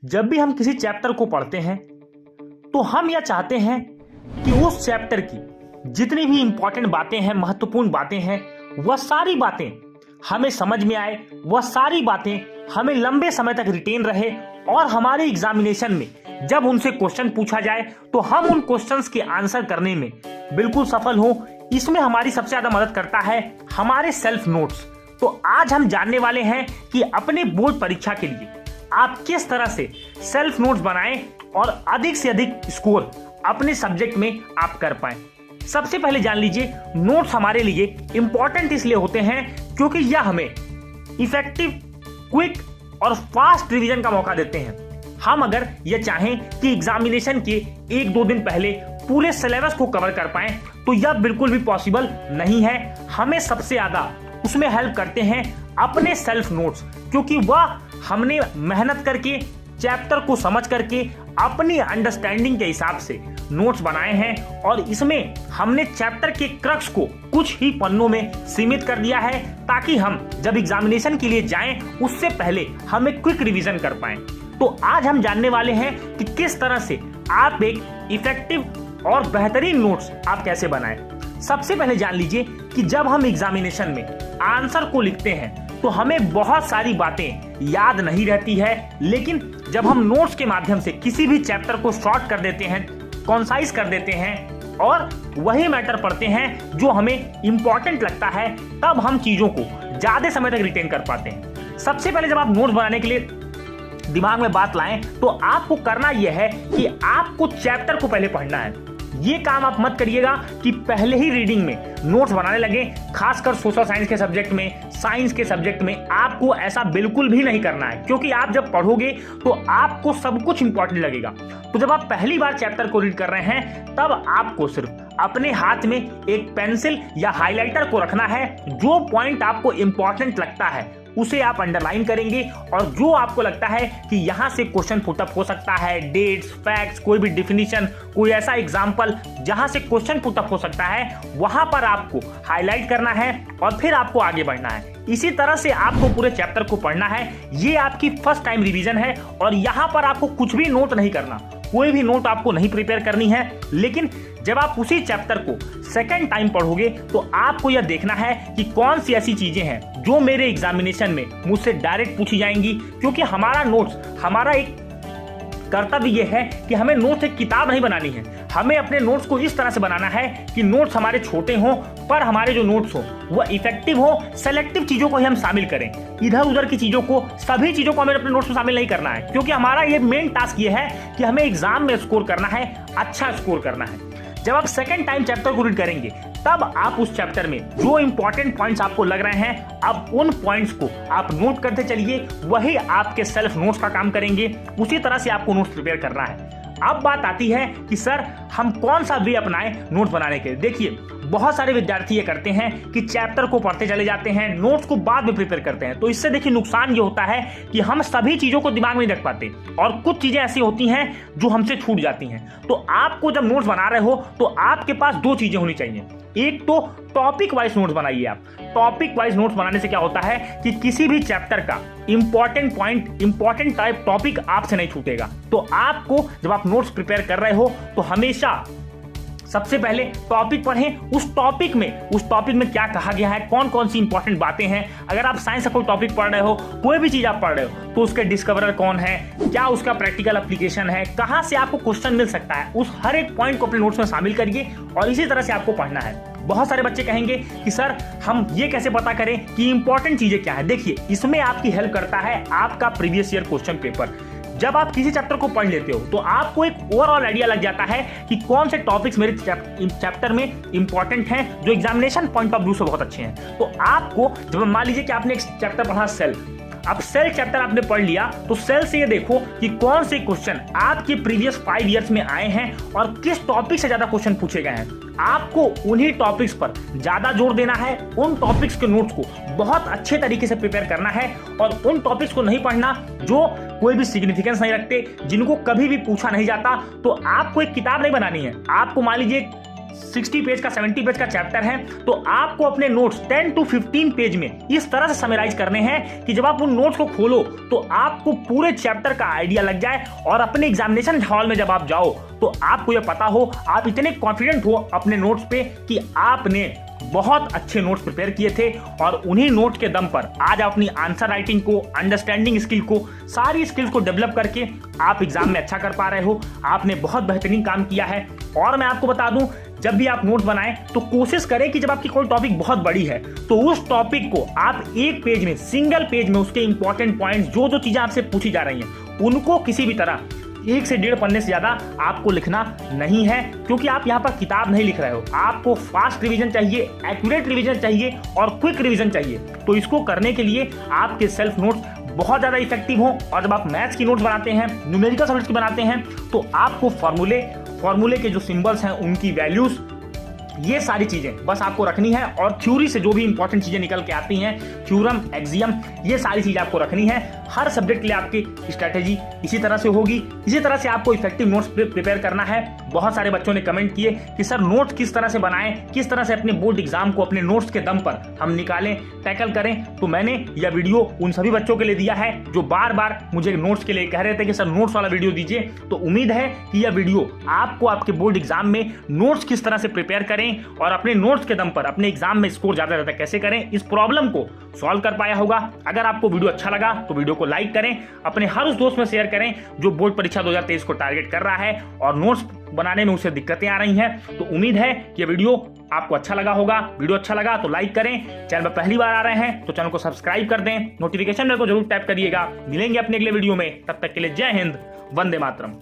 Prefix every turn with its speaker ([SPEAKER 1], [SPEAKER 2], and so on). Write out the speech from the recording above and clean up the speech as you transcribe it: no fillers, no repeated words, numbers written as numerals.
[SPEAKER 1] जब भी हम किसी चैप्टर को पढ़ते हैं तो हम यह चाहते हैं कि उस चैप्टर की जितनी भी इंपॉर्टेंट बातें हैं, महत्वपूर्ण बातें हैं, वह सारी बातें हमें समझ में आए, वह सारी बातें हमें लंबे समय तक रिटेन रहे और हमारे एग्जामिनेशन में जब उनसे क्वेश्चन पूछा जाए तो हम उन क्वेश्चंस के आंसर करने में बिल्कुल सफल हो। इसमें हमारी सबसे ज्यादा मदद करता है हमारे सेल्फ नोट्स। तो आज हम जानने वाले हैं कि अपने बोर्ड परीक्षा के लिए आप किस तरह से सेल्फ नोट्स बनाएं और अधिक से अधिक स्कोर अपने सब्जेक्ट में आप कर पाएं। सबसे पहले जान लीजिए, नोट्स हमारे लिए इंपॉर्टेंट इसलिए होते हैं क्योंकि यह हमें इफेक्टिव, क्विक और फास्ट रिवीजन का मौका देते हैं। हम अगर यह चाहें कि एग्जामिनेशन के 1-2 दिन पहले पूरे सिलेबस को कवर कर पाएं तो यह बिल्कुल भी पॉसिबल नहीं है। हमें सबसे ज्यादा उसमें हेल्प करते हैं अपने सेल्फ नोट्स, क्योंकि वह हमने मेहनत करके चैप्टर को समझ करके अपनी अंडरस्टैंडिंग के हिसाब से नोट्स बनाए हैं और इसमें हमने चैप्टर के क्रक्स को कुछ ही पन्नों में सीमित कर दिया है ताकि हम जब एग्जामिनेशन के लिए जाएं उससे पहले हम एक क्विक रिवीजन कर पाएं। तो आज हम जानने वाले हैं कि किस तरह से आप एक इफेक्टिव और बेहतरीन नोट्स आप कैसे बनाएं। सबसे पहले जान लीजिए कि जब हम एग्जामिनेशन में आंसर को लिखते हैं तो हमें बहुत सारी बातें याद नहीं रहती है, लेकिन जब हम नोट्स के माध्यम से किसी भी चैप्टर को शॉर्ट कर देते हैं, कॉन्साइज कर देते हैं और वही मैटर पढ़ते हैं जो हमें इंपॉर्टेंट लगता है, तब हम चीजों को ज्यादा समय तक रिटेन कर पाते हैं। सबसे पहले जब आप नोट्स बनाने के लिए दिमाग में बात लाएं तो आपको करना यह है कि आपको चैप्टर को पहले पढ़ना है। ये काम आप मत करिएगा कि पहले ही रीडिंग में नोट्स बनाने लगे, खासकर सोशल साइंस के सब्जेक्ट में, साइंस के सब्जेक्ट में आपको ऐसा बिल्कुल भी नहीं करना है, क्योंकि आप जब पढ़ोगे तो आपको सब कुछ इंपॉर्टेंट लगेगा। तो जब आप पहली बार चैप्टर को रीड कर रहे हैं तब आपको सिर्फ अपने हाथ में एक पेंसिल या हाइलाइटर को रखना है। जो पॉइंट आपको इंपॉर्टेंट लगता है उसे आप अंडरलाइन करेंगे और जो आपको लगता है कि यहां से क्वेश्चन पुटअप हो सकता है, डेट्स, फैक्ट्स, कोई भी डिफिनीशन, कोई ऐसा एग्जांपल जहां से क्वेश्चन पुटअप हो सकता है, वहां पर आपको हाईलाइट करना है और फिर आपको आगे बढ़ना है। इसी तरह से आपको पूरे चैप्टर को पढ़ना है। ये आपकी फर्स्ट टाइम रिवीजन है और यहां पर आपको कुछ भी नोट नहीं करना, कोई भी नोट आपको नहीं प्रिपेयर करनी है। लेकिन जब आप उसी चैप्टर को सेकंड टाइम पढ़ोगे तो आपको यह देखना है कि कौन सी ऐसी चीजें हैं जो मेरे एग्जामिनेशन में मुझसे डायरेक्ट पूछी जाएंगी, क्योंकि हमारा नोट्स, हमारा एक कर्तव्य यह है कि हमें नोट्स एक किताब नहीं बनानी है। हमें अपने नोट्स को इस तरह से बनाना है कि नोट्स हमारे छोटे हों पर हमारे जो नोट्स हो वह इफेक्टिव हो। सेलेक्टिव चीजों को ही हम शामिल करें, इधर उधर की चीजों को, सभी चीजों को हमें अपने नोट्स में शामिल नहीं करना है, क्योंकि हमारा ये मेन टास्क ये है कि हमें एग्जाम में स्कोर करना है, अच्छा स्कोर करना है। जब आप सेकंड टाइम चैप्टर को रीड करेंगे तब आप उस चैप्टर में जो इंपॉर्टेंट पॉइंट्स आपको लग रहे हैं, अब उन पॉइंट्स को आप नोट करते चलिए, वही आपके सेल्फ नोट्स का काम करेंगे। उसी तरह से आपको नोट्स प्रिपेयर करना है। अब बात आती है कि सर हम कौन सा वे अपनाएं नोट्स बनाने के लिए। देखिए, बहुत सारे विद्यार्थी ये करते हैं कि चैप्टर को पढ़ते चले जाते हैं, नोट्स को बाद में प्रिपेयर करते हैं। तो इससे देखिए नुकसान ये होता है कि हम सभी चीजों को दिमाग में नहीं रख पाते और कुछ चीजें ऐसी होती हैं जो हमसे छूट जाती हैं। तो आपको जब नोट्स बना रहे हो तो आपके पास 2 चीजें होनी चाहिए। एक तो टॉपिक वाइज नोट्स बनाइए आप। टॉपिक वाइज नोट्स बनाने से क्या होता है कि किसी भी चैप्टर का important point, important type topic आपसे नहीं छूटेगा। तो आपको जब आप नोट्स प्रिपेयर कर रहे हो तो हमेशा सबसे पहले टॉपिक पढ़ें। उस टॉपिक में क्या कहा गया है, कौन कौन सी इंपॉर्टेंट बातें हैं। अगर आप साइंस का कोई टॉपिक पढ़ रहे हो, कोई भी चीज आप पढ़ रहे हो, तो उसके डिस्कवरर कौन है, क्या उसका प्रैक्टिकल एप्लीकेशन है, कहां से आपको क्वेश्चन मिल सकता है, उस हर एक पॉइंट को अपने नोट्स में शामिल करिए और इसी तरह से आपको पढ़ना है। बहुत सारे बच्चे कहेंगे कि सर हम ये कैसे पता करें कि इंपॉर्टेंट चीजें क्या है। देखिए, इसमें आपकी हेल्प करता है आपका प्रीवियस ईयर क्वेश्चन पेपर। जब आप किसी चैप्टर को पढ़ लेते हो तो आपको एक ओवरऑल आइडिया लग जाता है कि कौन से टॉपिक्स मेरे चैप्टर में इंपॉर्टेंट हैं, जो एग्जामिनेशन पॉइंट ऑफ व्यू से बहुत अच्छे हैं। तो आपको जब मान लीजिए कि आपने एक चैप्टर पढ़ा सेल, अब सेल चैप्टर आपने पढ़ लिया तो सेल से ये देखो कि कौन से क्वेश्चन आपके प्रीवियस 5 इयर्स में आए हैं और किस टॉपिक से ज्यादा क्वेश्चन पूछे गए हैं। आपको उन्हीं टॉपिक्स पर ज्यादा जोर देना है, उन टॉपिक्स के नोट्स को बहुत अच्छे तरीके से प्रिपेयर करना है और उन टॉपिक्स को नहीं पढ़ना जो कोई भी सिग्निफिकेंस नहीं रखते, जिनको कभी भी पूछा नहीं जाता। तो आपको एक किताब नहीं बनानी है, आपको मान लीजिए 60 पेज का 70 पेज का चैप्टर है, तो आपको अपने नोट्स 10 to 15 पेज में इस तरह से समराइज करने हैं कि जब आप उन नोट्स को खोलो तो आपको पूरे चैप्टर का आइडिया लग जाए और अपने एग्जामिनेशन हॉल में जब आप जाओ तो आपको यह पता हो, आप इतने कॉन्फिडेंट हो अपने नोट्स पे कि आपने बहुत अच्छे नोट्स प्रिपेयर किए थे और उन्हीं नोट्स के दम पर आज आप अपनी आंसर राइटिंग को, अंडरस्टैंडिंग स्किल को, सारी स्किल्स को डेवलप करके आप एग्जाम में अच्छा कर पा रहे हो। आपने बहुत बेहतरीन काम किया है। और मैं आपको बता दूं, जब भी आप नोट्स बनाएं तो कोशिश करें कि जब आपकी कोई टॉपिक बहुत बड़ी है तो उस टॉपिक को आप एक पेज में, सिंगल पेज में उसके इंपॉर्टेंट पॉइंट्स, जो जो चीजें आपसे पूछी जा रही हैं, उनको किसी भी तरह 1 से 1.5 पन्ने से ज्यादा आपको लिखना नहीं है, क्योंकि आप यहाँ पर किताब नहीं लिख रहे हो। आपको फास्ट रिवीजन चाहिए, एक्यूरेट रिवीजन चाहिए और क्विक रिवीजन चाहिए। तो इसको करने के लिए आपके सेल्फ नोट्स बहुत ज्यादा इफेक्टिव हो। और जब आप मैथ्स की नोट्स बनाते हैं, न्यूमेरिकल सब्जेक्ट की बनाते हैं, तो आपको फॉर्मूले के जो सिंबल्स हैं, उनकी वैल्यूज, ये सारी चीजें बस आपको रखनी है। और थ्योरी से जो भी इंपॉर्टेंट चीजें निकल के आती हैं, थ्योरम, एक्सियम, ये सारी चीजें आपको रखनी है। हर सब्जेक्ट के लिए आपकी स्ट्रैटेजी इसी तरह से होगी। इसी तरह से आपको इफेक्टिव नोट्स प्रिपेयर करना है। बहुत सारे बच्चों ने कमेंट किए कि सर नोट्स किस तरह से बनाएं, किस तरह से अपने बोर्ड एग्जाम को अपने नोट्स के दम पर हम निकालें, टैकल करें। तो मैंने यह वीडियो उन सभी बच्चों के लिए दिया है जो बार बार मुझे नोट्स के लिए कह रहे थे कि सर नोट्स वाला वीडियो दीजिए। तो उम्मीद है कि यह वीडियो आपको आपके बोर्ड एग्जाम में नोट्स किस तरह से प्रिपेयर करें और अपने नोट्स के दम पर अपने एग्जाम में स्कोर ज्यादा ज्यादा कैसे करें, इस प्रॉब्लम को सॉल्व कर पाया होगा। अगर आपको वीडियो अच्छा लगा तो वीडियो को लाइक करें, अपने हर उस दोस्त में शेयर करें जो बोर्ड परीक्षा 2023 को टारगेट कर रहा है और नोट्स बनाने में उसे दिक्कतें आ रही हैं। तो उम्मीद है कि ये वीडियो आपको अच्छा लगा होगा। वीडियो अच्छा लगा तो लाइक करें। चैनल पर पहली बार आ रहे हैं तो चैनल को सब्सक्राइब कर दें, नोटिफिकेशन बेल को जरूर टैप करिएगा। मिलेंगे अपने अगले वीडियो में, तब तक के लिए जय हिंद, वंदे मातरम।